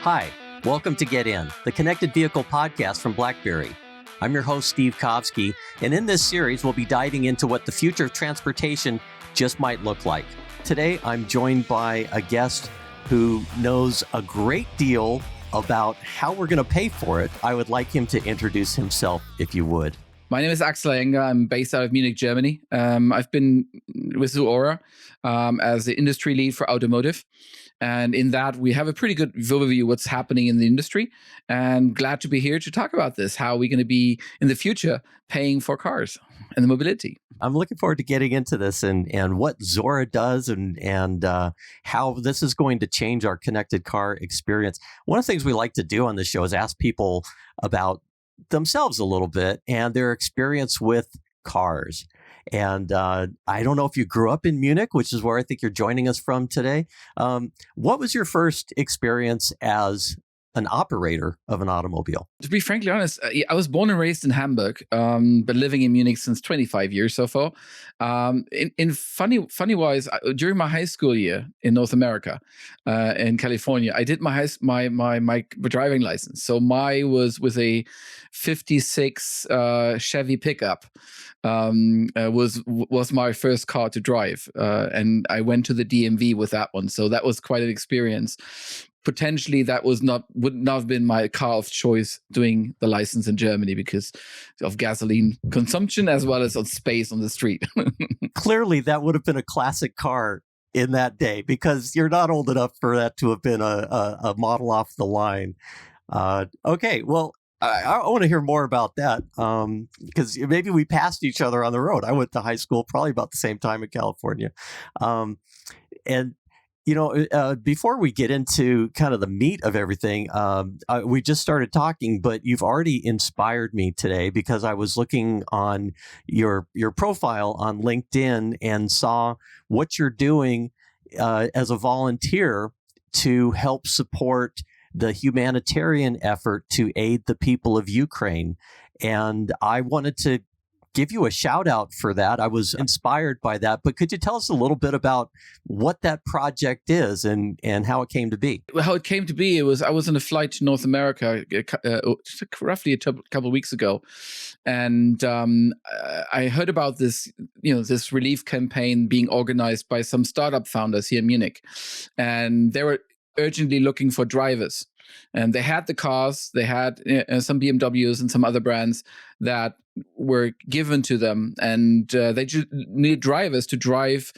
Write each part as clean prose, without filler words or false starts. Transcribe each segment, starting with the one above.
Hi, welcome to Get In, the connected vehicle podcast from BlackBerry. I'm your host, Steve Kovsky, and in this series, we'll be diving into what the future of transportation just might look like. Today, I'm joined by a guest who knows a great deal about how we're going to pay for it. I would like him to introduce himself, if you would. My name is Axel Heyenga. I'm based out of Munich, Germany. I've been with Zuora as the industry lead for Automotive. And in that, we have a pretty good overview of what's happening in the industry. And glad to be here to talk about this, how we're going to be in the future paying for cars and the mobility. I'm looking forward to getting into this and what Zuora does and how this is going to change our connected car experience. One of the things we like to do on this show is ask people about themselves a little bit and their experience with cars. And I don't know if you grew up in Munich, which is where I think you're joining us from today. What was your first experience as an operator of an automobile? To be frankly honest, I was born and raised in Hamburg, but living in Munich since 25 years so far. In funny wise, during my high school year in North America, in California, I did my driving license. So mine was with a 56 Chevy pickup. Was my first car to drive, and I went to the DMV with that one. So that was quite an experience. Potentially, that would not have been my car of choice doing the license in Germany because of gasoline consumption as well as on space on the street. Clearly, that would have been a classic car in that day because you're not old enough for that to have been a model off the line. Okay, well, I want to hear more about that because maybe we passed each other on the road. I went to high school probably about the same time in California. Before we get into kind of the meat of everything, we just started talking, but you've already inspired me today because I was looking on your profile on LinkedIn and saw what you're doing as a volunteer to help support the humanitarian effort to aid the people of Ukraine. And I wanted to give you a shout out for that. I was inspired by that, but could you tell us a little bit about what that project is and how it came to be? How it came to be, I was on a flight to North America roughly a couple of weeks ago, and I heard about this relief campaign being organized by some startup founders here in Munich, and they were urgently looking for drivers. And they had the cars, they had some BMWs and some other brands that were given to them. And they just needed drivers to drive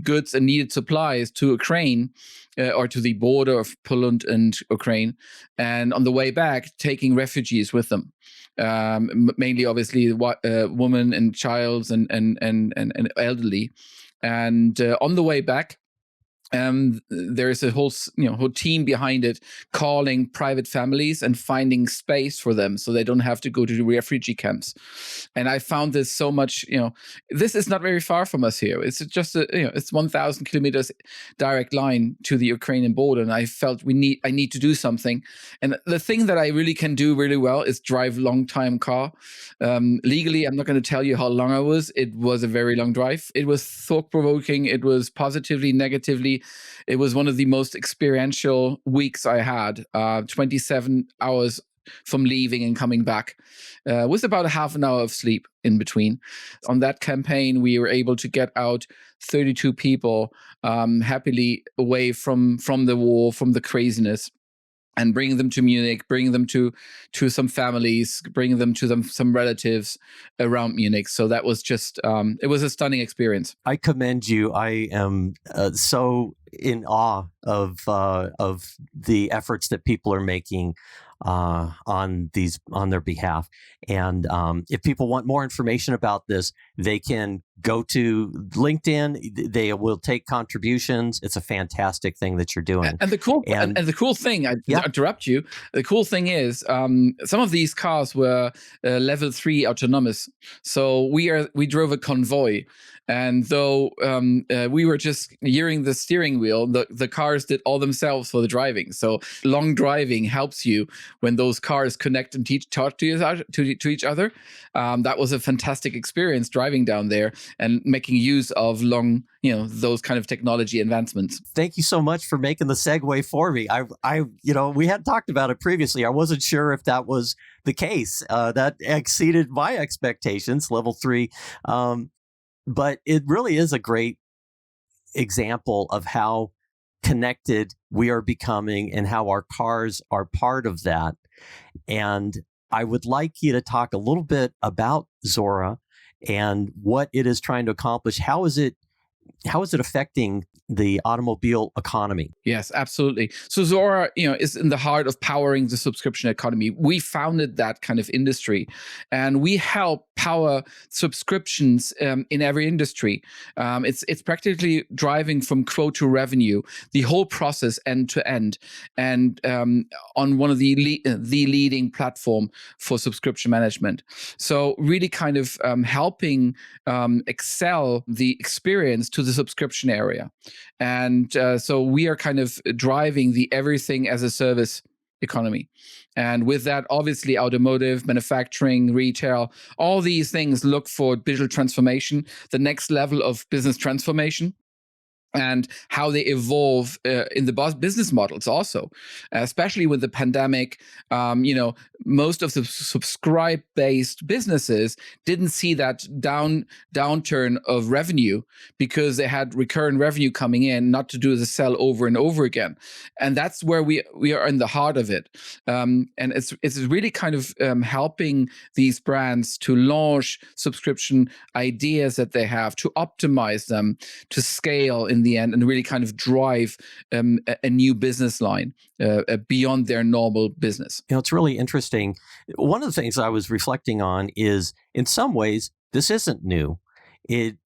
goods and needed supplies to Ukraine or to the border of Poland and Ukraine. And on the way back, taking refugees with them. Mainly, obviously, women and child and elderly. And on the way back, there is a whole team behind it, calling private families and finding space for them so they don't have to go to the refugee camps. And I found this so much. This is not very far from us here. It's just it's 1,000 kilometers direct line to the Ukrainian border, and I felt I need to do something. And the thing that I really can do really well is drive long time car. Legally, I'm not going to tell you how long I was. It was a very long drive. It was thought provoking. It was positively, negatively. It was one of the most experiential weeks I had, 27 hours from leaving and coming back, with about a half an hour of sleep in between. On that campaign, we were able to get out 32 people happily away from the war, from the craziness, and bring them to Munich, bring them to some families, bring them to some relatives around Munich. So that was just, it was a stunning experience. I commend you. I am so in awe of the efforts that people are making on their behalf. And if people want more information about this, they can go to LinkedIn. They will take contributions. It's a fantastic thing that you're doing. And the cool thing, I interrupt you. The cool thing is, some of these cars were level 3 autonomous. So we drove a convoy, And though we were just gearing the steering wheel, the cars did all themselves for the driving. So long driving helps you when those cars connect and talk to each other. That was a fantastic experience driving down there and making use of those kind of technology advancements. Thank you so much for making the segue for me. We had talked about it previously. I wasn't sure if that was the case. That exceeded my expectations, level 3. But it really is a great example of how connected we are becoming and how our cars are part of that. And I would like you to talk a little bit about Zuora and what it is trying to accomplish. How is it affecting the automobile economy? Yes, absolutely. So Zuora, is in the heart of powering the subscription economy. We founded that kind of industry, and we help power subscriptions in every industry. It's practically driving from quote to revenue, the whole process end to end, and on one of the leading platform for subscription management. So really kind of helping excel the experience to the subscription area. And so we are kind of driving the everything as a service economy. And with that, obviously, automotive, manufacturing, retail, all these things look for digital transformation, the next level of business transformation, and how they evolve in the business models also, especially with the pandemic. Most of the subscribe-based businesses didn't see that downturn of revenue because they had recurrent revenue coming in, not to do the sell over and over again. And that's where we are in the heart of it. And it's really kind of helping these brands to launch subscription ideas that they have, to optimize them, to scale in the end, and really kind of drive a new business line beyond their normal business. It's really interesting. One of the things I was reflecting on is, in some ways, this isn't new.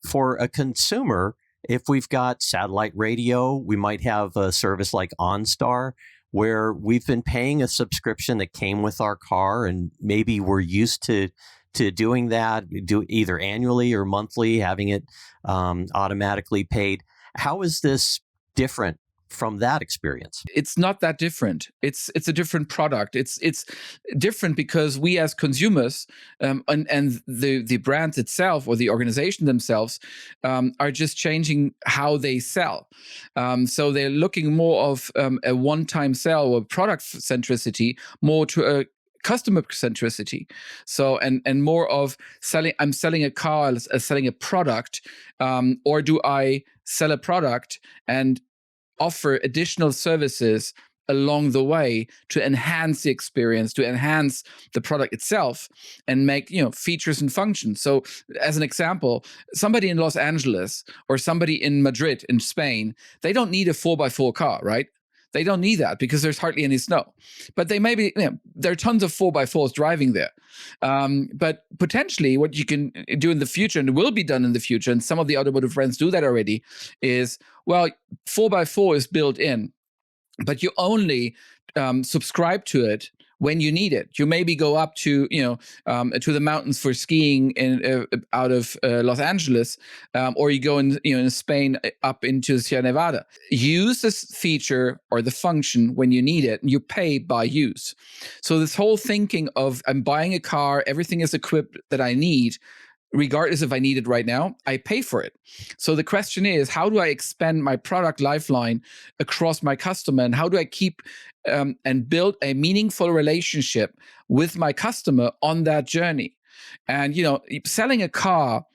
For a consumer, if we've got satellite radio, we might have a service like OnStar, where we've been paying a subscription that came with our car, and maybe we're used to doing that, do either annually or monthly, having it automatically paid. How is this different from that experience? It's not that different. It's a different product. It's different because we as consumers and the brand itself or the organization themselves are just changing how they sell. So they're looking more of a one-time sell or product centricity, more to a customer centricity. So and more of I'm selling a car as selling a product, or do I sell a product and offer additional services along the way to enhance the experience, to enhance the product itself, and make features and functions. So as an example, somebody in Los Angeles or somebody in Madrid in Spain, they don't need a 4x4 car, right? They don't need that because there's hardly any snow. But they maybe, there are tons of 4x4s driving there. But potentially what you can do in the future, and will be done in the future, and some of the automotive brands do that already, is, 4x4 is built in, but you only subscribe to it when you need it. You maybe go up to to the mountains for skiing out of Los Angeles, or you go in Spain up into Sierra Nevada. Use this feature or the function when you need it, and you pay by use. So this whole thinking of, I'm buying a car, everything is equipped that I need, regardless if I need it right now, I pay for it. So the question is, how do I expand my product lifeline across my customer, and how do I keep and build a meaningful relationship with my customer on that journey? And selling a car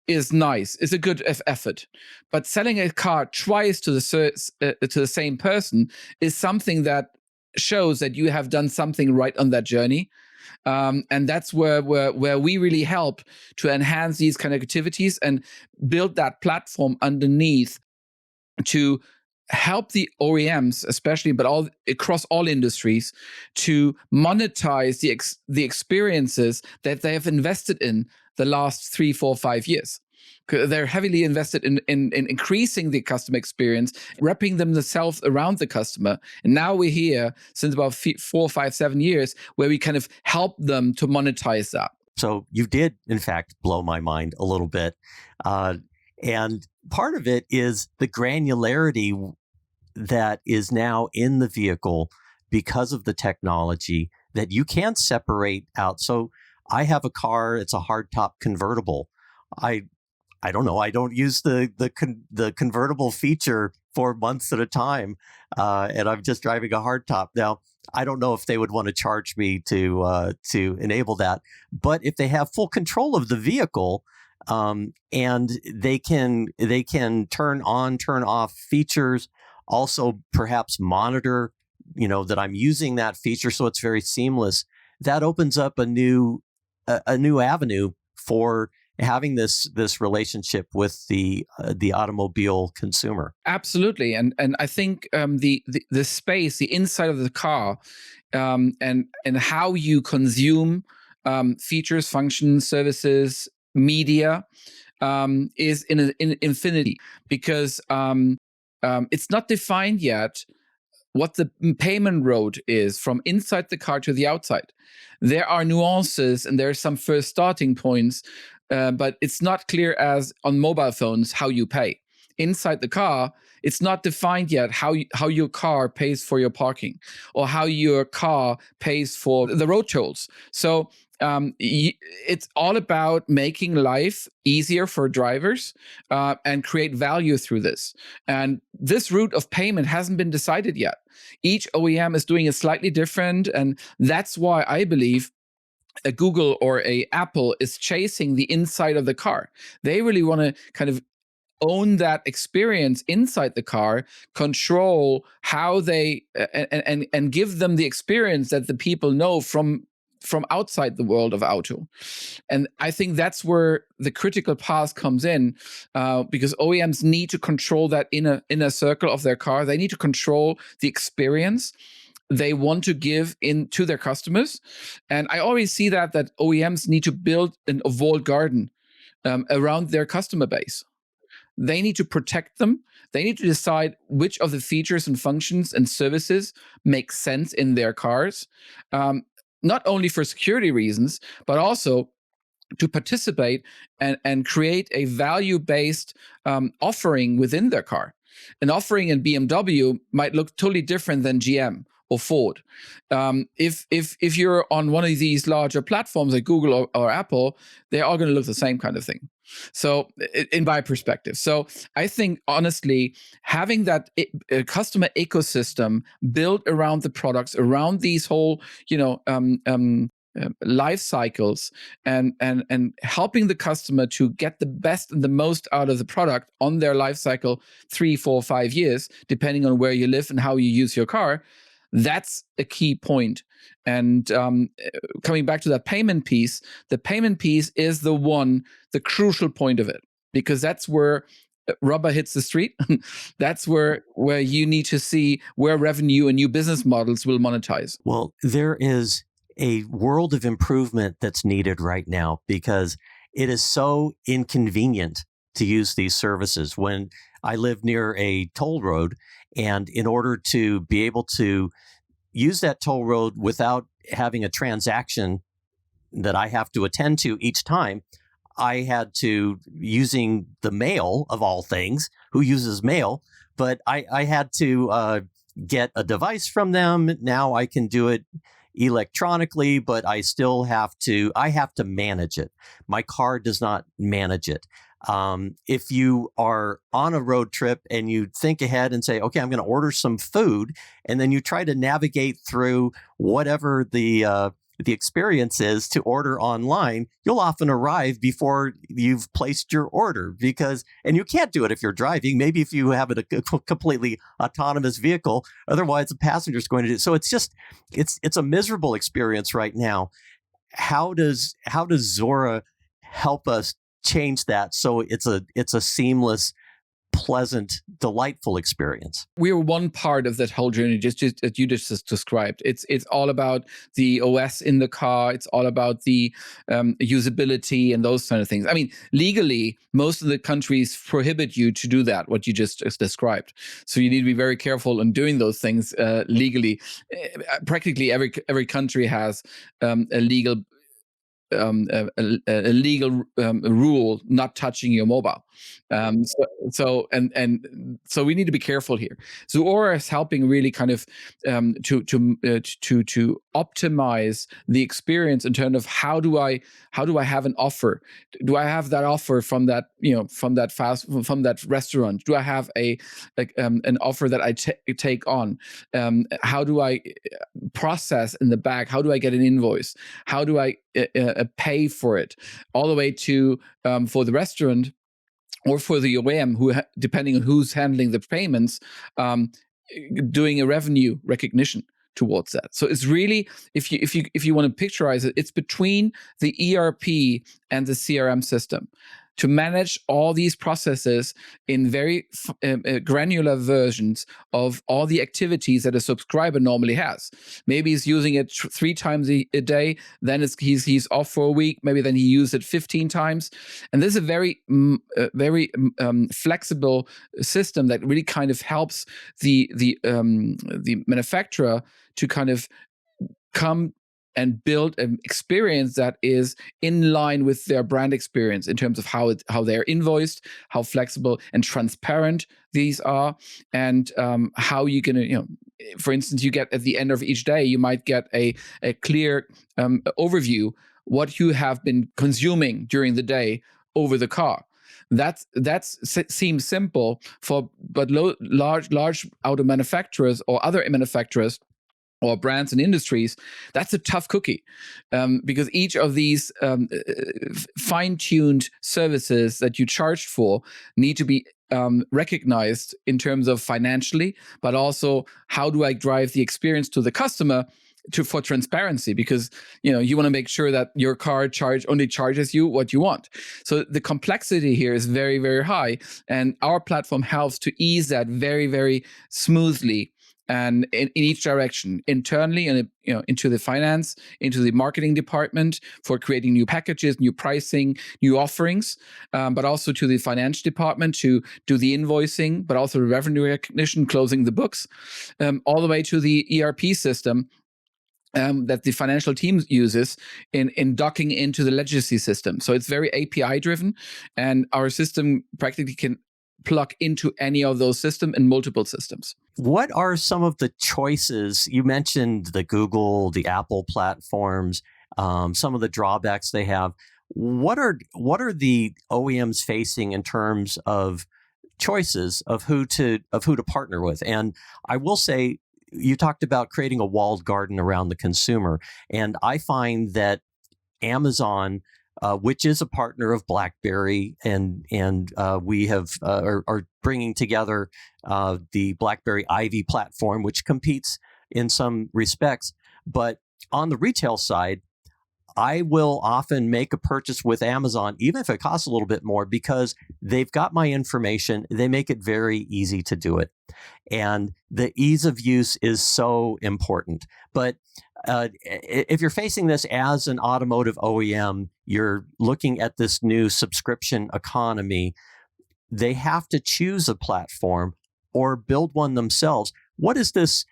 is nice, it's a good effort, but selling a car twice to the same person is something that shows that you have done something right on that journey. And that's where we really help to enhance these kind of activities and build that platform underneath to help the OEMs, especially, but across all industries, to monetize the experiences that they have invested in the last 3, 4, 5 years. They're heavily invested in increasing the customer experience, wrapping themselves around the customer. And now we're here since about 4, 5, 7 years, where we kind of help them to monetize that. So you did, in fact, blow my mind a little bit. And part of it is the granularity that is now in the vehicle because of the technology that you can't separate out. So I have a car, it's a hardtop convertible. I I don't know. I don't use the convertible feature for months at a time, and I'm just driving a hardtop now. I don't know if they would want to charge me to enable that, but if they have full control of the vehicle, and they can turn on, turn off features, also perhaps monitor, that I'm using that feature, so it's very seamless. That opens up a new avenue for having this relationship with the automobile consumer. Absolutely, and I think the space, the inside of the car, and how you consume features, functions, services, media, is in infinity, because it's not defined yet what the payment road is from inside the car to the outside. There are nuances and there are some first starting points, but it's not clear as on mobile phones how you pay. Inside the car, it's not defined yet how your car pays for your parking, or how your car pays for the road tolls. So it's all about making life easier for drivers, and create value through this. And this route of payment hasn't been decided yet. Each OEM is doing it slightly different, and that's why I believe a Google or a Apple is chasing the inside of the car. They really want to kind of own that experience inside the car, control how they and give them the experience that the people know from outside the world of auto. And I think that's where the critical path comes in, because OEMs need to control that inner circle of their car. They need to control the experience they want to give in to their customers. And I always see that OEMs need to build a walled garden around their customer base. They need to protect them. They need to decide which of the features and functions and services make sense in their cars, not only for security reasons, but also to participate and create a value-based offering within their car. An offering in BMW might look totally different than GM or Ford. If you're on one of these larger platforms like Google or Apple, they're all going to look the same kind of thing. So, in my perspective, so I think honestly, having that customer ecosystem built around the products, around these whole, life cycles, and helping the customer to get the best and the most out of the product on their life cycle, 3, 4, 5 years, depending on where you live and how you use your car. That's a key point. And coming back to that payment piece, the payment piece is the crucial point of it, because that's where rubber hits the street. That's where you need to see where revenue and new business models will monetize. Well, there is a world of improvement that's needed right now, because it is so inconvenient to use these services. When I live near a toll road, and in order to be able to use that toll road without having a transaction that I have to attend to each time, I had to, using the mail of all things, who uses mail, but I had to get a device from them. Now I can do it electronically, but I have to manage it. My car does not manage it. If you are on a road trip and you think ahead and say, okay, I'm going to order some food, and then you try to navigate through whatever the experience is to order online, you'll often arrive before you've placed your order, and you can't do it if you're driving. Maybe if you have a completely autonomous vehicle, otherwise the passenger's going to do it. So it's a miserable experience right now. How does Zuora help us change that so it's a seamless, pleasant, delightful experience? We're one part of that whole journey, just as you just described. It's all about the OS in the car. It's all about the usability and those kind of things. I mean, legally, most of the countries prohibit you to do that, what you just described. So you need to be very careful in doing those things legally. Practically every country has a legal a legal rule not touching your mobile. So we need to be careful here. Zuora is helping really kind of to optimize the experience in terms of how do I have an offer? Do I have that offer from that from that restaurant? Do I have an offer that I take on? How do I process in the back? How do I get an invoice? How do I pay for it? All the way to for the restaurant or for the OEM, who depending on who's handling the payments, doing a revenue recognition towards that. So it's really, if you want to picturize it, it's between the ERP and the CRM system to manage all these processes in very granular versions of all the activities that a subscriber normally has. Maybe he's using it 3 times a day, then he's off for a week, maybe then he used it 15 times. And this is a very flexible system that really kind of helps the manufacturer to kind of come and build an experience that is in line with their brand experience in terms of how they're invoiced, how flexible and transparent these are, and how you're going to, for instance, you get at the end of each day, you might get a clear overview what you have been consuming during the day over the car. That seems simple but large auto manufacturers or other manufacturers or brands and industries, that's a tough cookie, because each of these fine-tuned services that you charged for need to be recognized in terms of financially, but also how do I drive the experience to the customer for transparency, because you want to make sure that your car only charges you what you want. So the complexity here is very, very high, and our platform helps to ease that very, very smoothly and in each direction, internally and into the finance, into the marketing department for creating new packages, new pricing, new offerings, but also to the finance department to do the invoicing, but also the revenue recognition, closing the books, all the way to the ERP system that the financial team uses in docking into the legacy system. So it's very API driven, and our system practically can plug into any of those systems and multiple systems. What are some of the choices? You mentioned the Google, the Apple platforms, some of the drawbacks they have. What are the OEMs facing in terms of choices of who to partner with? And I will say, you talked about creating a walled garden around the consumer, and I find that Amazon, which is a partner of BlackBerry, and we have are bringing together the BlackBerry IVY platform, which competes in some respects. But on the retail side, I will often make a purchase with Amazon, even if it costs a little bit more, because they've got my information. They make it very easy to do it. And the ease of use is so important. But if you're facing this as an automotive OEM, you're looking at this new subscription economy, they have to choose a platform or build one themselves. What is this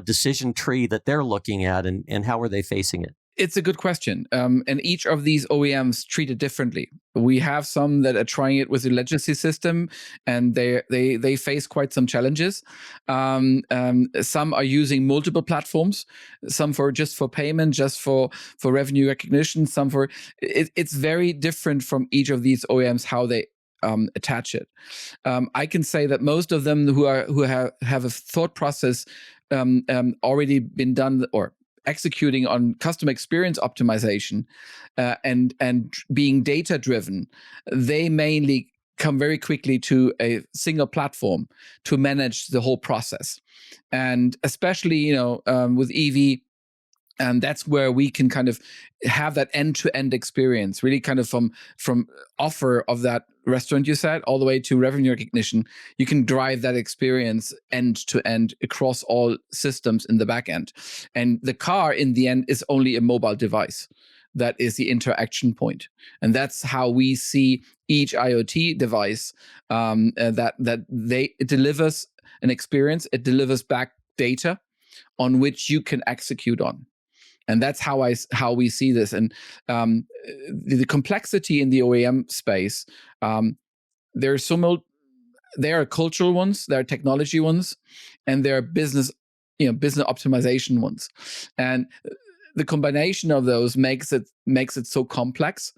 decision tree that they're looking at, and how are they facing it? It's a good question. And each of these OEMs treat it differently. We have some that are trying it with the legacy system, and they face quite some challenges. Some are using multiple platforms, some for payment, just for revenue recognition, some for it's very different from each of these OEMs how they attach it. I can say that most of them who have a thought process already been done or executing on customer experience optimization and being data driven, they mainly come very quickly to a single platform to manage the whole process. And especially with EV, and that's where we can kind of have that end-to-end experience, really kind of from offer of that restaurant you said, all the way to revenue recognition. You can drive that experience end-to-end across all systems in the back end. And the car, in the end, is only a mobile device. That is the interaction point. And that's how we see each IoT device, it delivers an experience, it delivers back data on which you can execute on. And that's how we see this. And the complexity in the OEM space, there are cultural ones, there are technology ones, and there are business optimization ones. And the combination of those makes it so complex,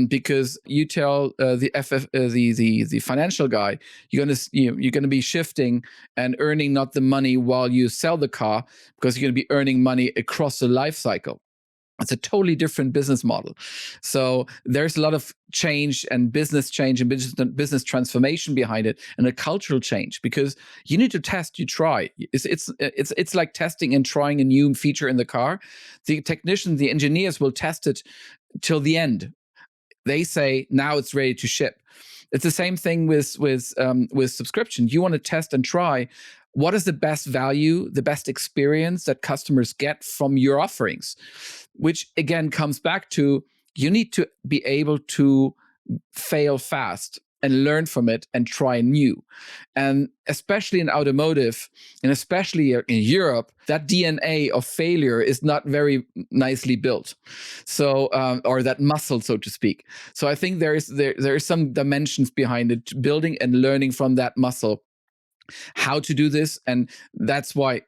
because you tell the financial guy you're gonna be shifting and earning not the money while you sell the car, because you're gonna be earning money across the life cycle. It's a totally different business model. So there's a lot of change and business business transformation behind it, and a cultural change, because you need to test, you try. It's like testing and trying a new feature in the car. The technicians, the engineers will test it till the end. They say now it's ready to ship. It's the same thing with subscription. You want to test and try. What is the best value, the best experience that customers get from your offerings? Which again comes back to, you need to be able to fail fast and learn from it and try new. And especially in automotive, and especially in Europe, that DNA of failure is not very nicely built. So, or that muscle, so to speak. So I think there is some dimensions behind it, building and learning from that muscle, how to do this. And that's why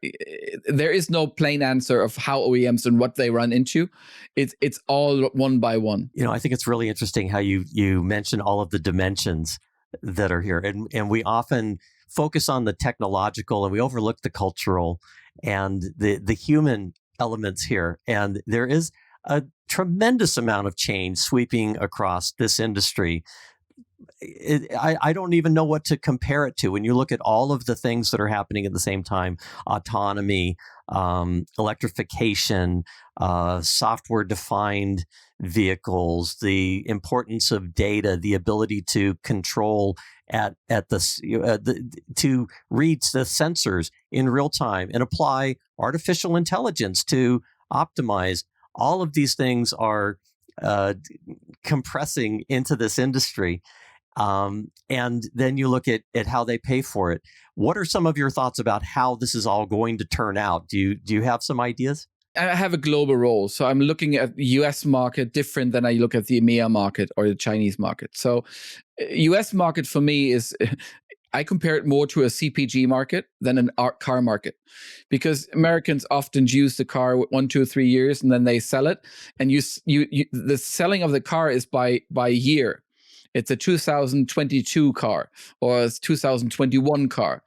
there is no plain answer of how OEMs and what they run into. It's all one by one. I think it's really interesting how you mention all of the dimensions that are here, and we often focus on the technological and we overlook the cultural and the human elements here. And there is a tremendous amount of change sweeping across this industry. I don't even know what to compare it to. When you look at all of the things that are happening at the same time, autonomy, electrification, software-defined vehicles, the importance of data, the ability to control to read the sensors in real time and apply artificial intelligence to optimize. All of these things are compressing into this industry. And then you look at how they pay for it. What are some of your thoughts about how this is all going to turn out? Do you have some ideas? I have a global role. So I'm looking at the US market different than I look at the EMEA market or the Chinese market. So US market for me is, I compare it more to a CPG market than an art car market, because Americans often use the car 1, 2, 3 years and then they sell it. And the selling of the car is by year. It's a 2022 car or a 2021 car.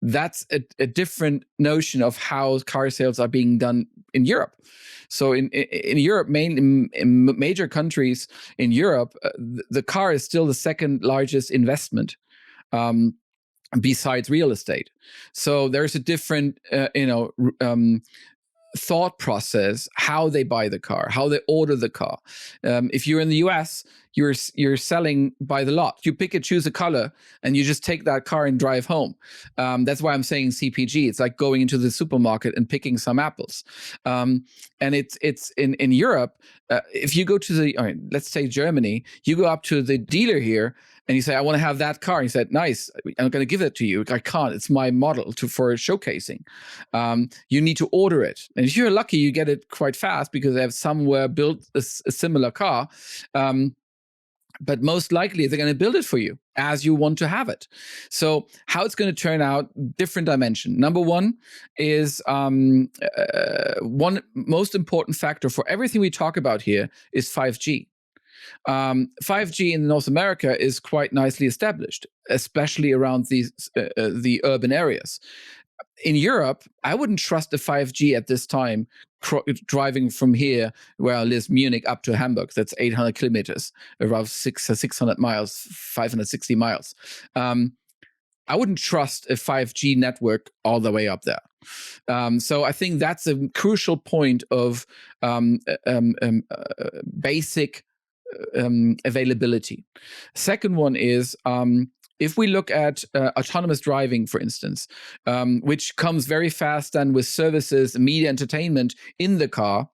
That's a different notion of how car sales are being done in Europe. So in Europe, in major countries in Europe, the car is still the second largest investment, besides real estate. So there's a different, thought process, how they buy the car, how they order the car. If you're in the US, you're selling by the lot. You pick and choose a color, and you just take that car and drive home. That's why I'm saying CPG. It's like going into the supermarket and picking some apples. And it's in Europe. If you go to let's say Germany, you go up to the dealer here and you say, I want to have that car. He said, nice, I'm going to give it to you. I can't, it's my model for showcasing. You need to order it. And if you're lucky, you get it quite fast because they have somewhere built a similar car. But most likely they're going to build it for you as you want to have it. So how it's going to turn out, different dimension. Number one is one most important factor for everything we talk about here is 5G. 5G in North America is quite nicely established, especially around the urban areas. In Europe, I wouldn't trust the 5G at this time driving from here, where I live, Munich, up to Hamburg. That's 800 kilometers, around 600 miles, 560 miles. I wouldn't trust a 5G network all the way up there. So I think that's a crucial point of basic availability. Second one is, if we look at autonomous driving, for instance, which comes very fast and with services, media entertainment in the car,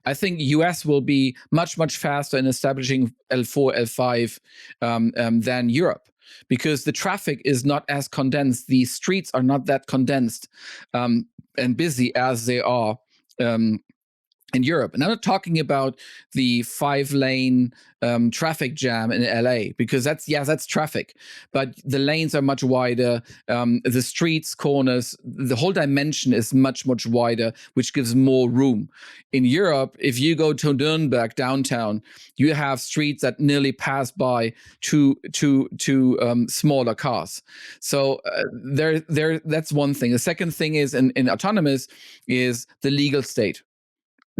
I think US will be much, much faster in establishing L4, L5 than Europe, because the traffic is not as condensed. The streets are not that condensed and busy as they are in Europe. And I'm not talking about the 5-lane traffic jam in LA, because that's traffic, but the lanes are much wider. The streets, corners, the whole dimension is much, much wider, which gives more room. In Europe, if you go to Nuremberg downtown, you have streets that nearly pass by two smaller cars. So that's one thing. The second thing is in autonomous is the legal state.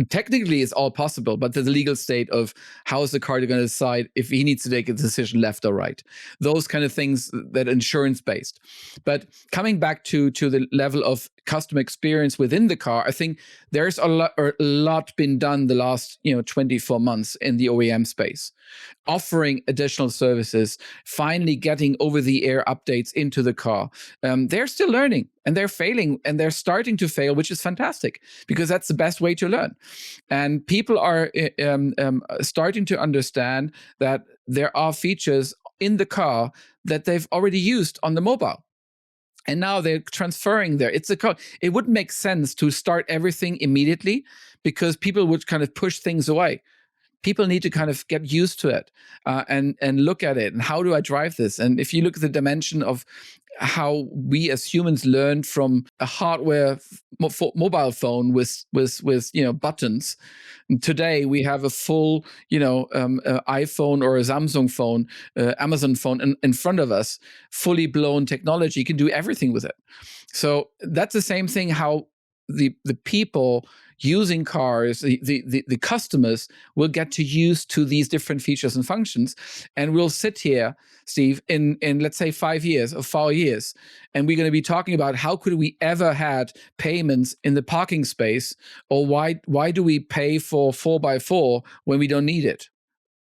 Technically it's all possible, but there's a legal state of how is the car going to decide if he needs to take a decision left or right. Those kind of things that insurance based. But coming back to the level of customer experience within the car, I think there's a lot been done the last 24 months in the OEM space, offering additional services, finally getting over-the-air updates into the car. They're still learning, and they're failing, and they're starting to fail, which is fantastic, because that's the best way to learn. And people are starting to understand that there are features in the car that they've already used on the mobile. And now they're transferring there. It wouldn't make sense to start everything immediately, because people would kind of push things away. People need to kind of get used to it and look at it. And how do I drive this? And if you look at the dimension of how we as humans learned from a hardware mobile phone with buttons, today we have a full iPhone or a Samsung phone, Amazon phone in front of us, fully blown technology. You can do everything with it. So that's the same thing. How the people using cars, the customers will get to use to these different features and functions. And we'll sit here, Steve, in let's say 5 years or 4 years, and we're going to be talking about how could we ever had payments in the parking space, or why do we pay for 4x4 when we don't need it?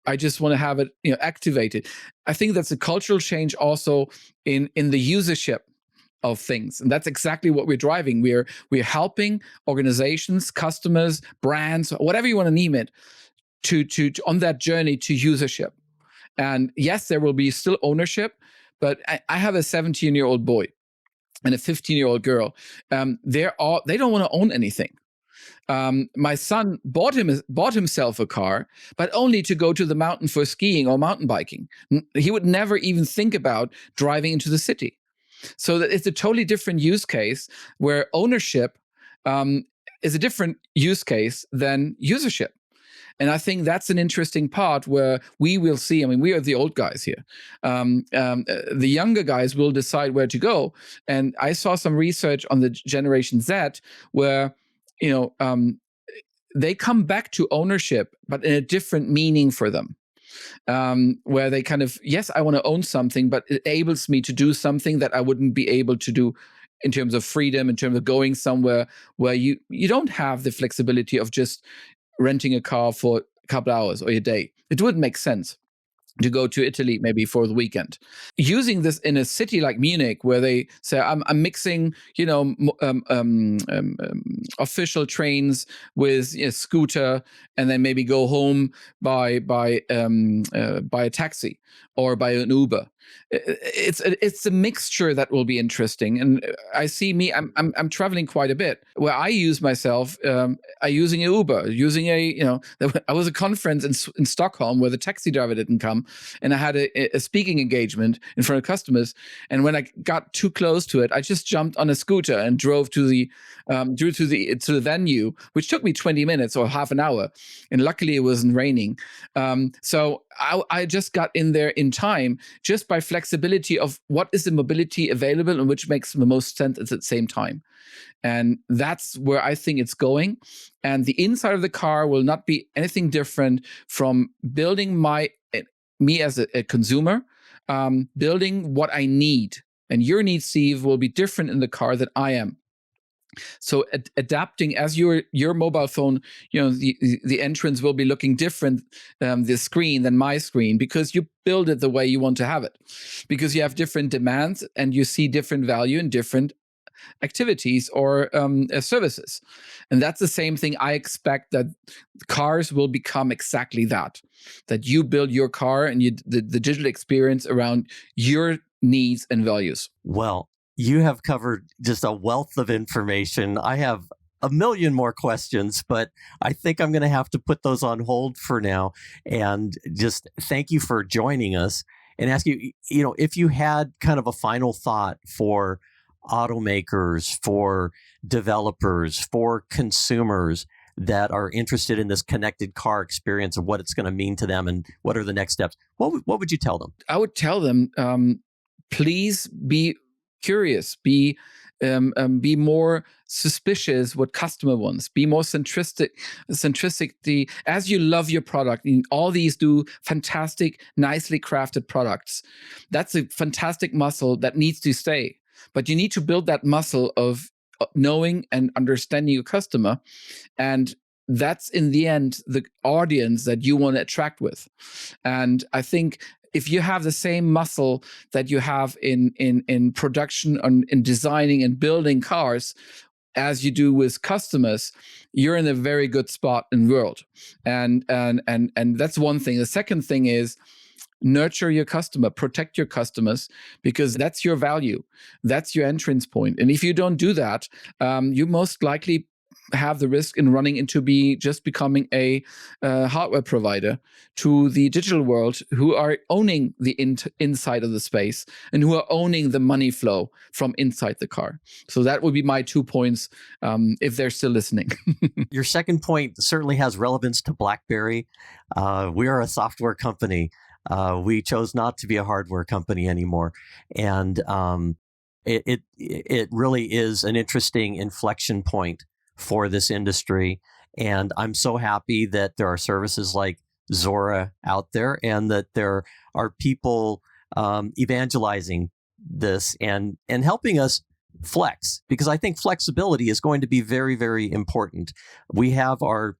I just want to have it activated. I think that's a cultural change also in the usership of things. And that's exactly what we're driving. We're helping organizations, customers, brands, whatever you want to name it, to on that journey to usership. And yes, there will be still ownership, but I have a 17-year-old boy and a 15-year-old girl. They don't want to own anything. My son bought himself a car, but only to go to the mountain for skiing or mountain biking. He would never even think about driving into the city. So that it's a totally different use case, where ownership is a different use case than usership. And I think that's an interesting part where we will see. I mean, we are the old guys here. The younger guys will decide where to go. And I saw some research on the Generation Z where, they come back to ownership, but in a different meaning for them. Where they kind of, yes, I want to own something, but it enables me to do something that I wouldn't be able to do in terms of freedom, in terms of going somewhere where you don't have the flexibility of just renting a car for a couple hours or a day. It wouldn't make sense to go to Italy maybe for the weekend. Using this in a city like Munich, where they say, I'm mixing, official trains with a scooter, and then maybe go home by a taxi or by an Uber. It's a mixture that will be interesting. And I see I'm traveling quite a bit, where I use myself, I using an Uber, using I was a conference in Stockholm where the taxi driver didn't come, and I had a speaking engagement in front of customers. And when I got too close to it, I just jumped on a scooter and drove to the venue, which took me 20 minutes or half an hour. And luckily it wasn't raining. So I just got in there in time, just by flexibility of what is the mobility available and which makes the most sense at the same time. And that's where I think it's going. And the inside of the car will not be anything different from building me as a consumer, building what I need. And your needs, Steve, will be different in the car than I am. So adapting as your mobile phone, the entrance will be looking different, the screen, than my screen, because you build it the way you want to have it, because you have different demands and you see different value in different activities or services. And that's the same thing. I expect that cars will become exactly that you build your car and the digital experience around your needs and values. Well, you have covered just a wealth of information. I have a million more questions, but I think I'm going to have to put those on hold for now. And just thank you for joining us and ask you, if you had kind of a final thought for automakers, for developers, for consumers that are interested in this connected car experience and what it's going to mean to them and what are the next steps, what would you tell them? I would tell them, please be curious, be more suspicious what customer wants, be more centristic. As you love your product, and all these do fantastic, nicely crafted products. That's a fantastic muscle that needs to stay. But you need to build that muscle of knowing and understanding your customer. And that's in the end the audience that you want to attract with. And I think if you have the same muscle that you have in production and in designing and building cars as you do with customers, you're in a very good spot in the world. And that's one thing. The second thing is nurture your customer, protect your customers, because that's your value. That's your entrance point. And if you don't do that, you most likely have the risk in running into becoming a hardware provider to the digital world, who are owning the inside of the space and who are owning the money flow from inside the car. So that would be my 2 points, if they're still listening. Your second point certainly has relevance to BlackBerry. We are a software company. We chose not to be a hardware company anymore. And it really is an interesting inflection point for this industry. And I'm so happy that there are services like Zuora out there and that there are people evangelizing this and helping us flex, because I think flexibility is going to be very, very important. We have our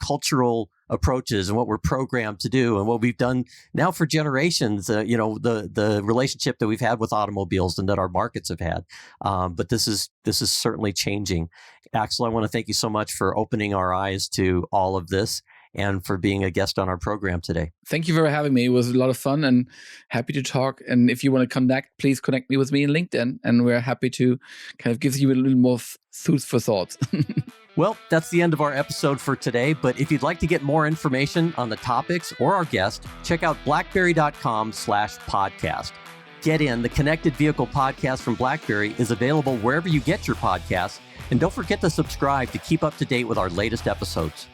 cultural approaches and what we're programmed to do and what we've done now for generations, the relationship that we've had with automobiles and that our markets have had. But this is certainly changing. Axel, I want to thank you so much for opening our eyes to all of this and for being a guest on our program today. Thank you for having me. It was a lot of fun and happy to talk. And if you want to connect, please connect me with me in LinkedIn. And we're happy to kind of give you a little more food for thought. Well, that's the end of our episode for today. But if you'd like to get more information on the topics or our guest, check out blackberry.com/podcast. Get in. The Connected Vehicle Podcast from BlackBerry is available wherever you get your podcasts. And don't forget to subscribe to keep up to date with our latest episodes.